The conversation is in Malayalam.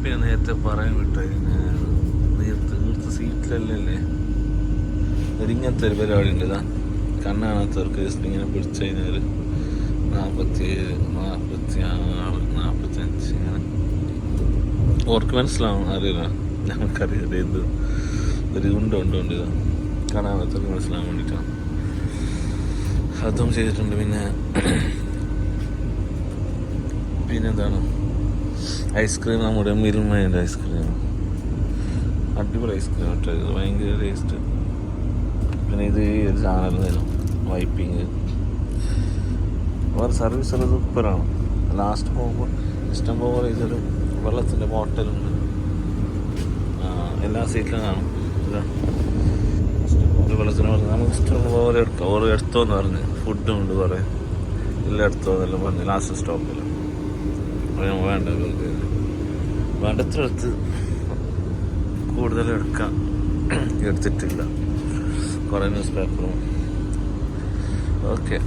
പിന്നെ നേരത്തെ പറയാൻ വിട്ടു, തീർത്ത് സീറ്റിലല്ലേ ഒരിങ്ങനത്തെ ഒരു പരിപാടി ഉണ്ട്. ഇതാ കണ്ണാണാത്തവർക്ക് ജസ്റ്റ് ഇങ്ങനെ പിടിച്ചു കഴിഞ്ഞാൽ 47, 46, 45 ഇങ്ങനെ ഓർക്ക് മനസ്സിലാവും. അറിയില്ല, ഞങ്ങൾക്കറിയാം ഇത് ഒരു ഉണ്ട് ഇതാ കാണാത്തവർക്ക് മനസ്സിലാവാൻ വേണ്ടിയിട്ടാണ്. അതും ചെയ്തിട്ടുണ്ട്. പിന്നെന്താണ് ഐസ്ക്രീം, നമ്മുടെ മിൽമേൻ്റെ ഐസ്ക്രീം, അടിപൊളി ഐസ്ക്രീം കേട്ടോ, ഇത് ഭയങ്കര ടേസ്റ്റ്. പിന്നെ ഇത് ഈ ഒരു ചാനലിൽ വൈപ്പിങ് വേറെ സർവീസൊക്കെ സൂപ്പറാണ്. ലാസ്റ്റ് പോകുമ്പോൾ ഇഷ്ടം പോലെ ഇതൊരു വെള്ളത്തിൻ്റെ ബോട്ടലുണ്ട്, എല്ലാ സീറ്റിലും കാണും. ഇഷ്ടംപോലെ വെള്ളത്തിന് പറഞ്ഞ് നമുക്ക് ഇഷ്ടം പോലെ എടുക്കാം. ഓരോ എടുത്തോന്ന് പറഞ്ഞ് ഫുഡും ഉണ്ട് കുറേ, എല്ലാം എടുത്തോന്നെല്ലാം പറഞ്ഞ് ലാസ്റ്റ് സ്റ്റോപ്പിൽ വേണ്ടത്ര എടുത്ത് കൂടുതൽ എടുത്തിട്ടില്ല. കുറേ ന്യൂസ് പേപ്പറും. ഓക്കെ.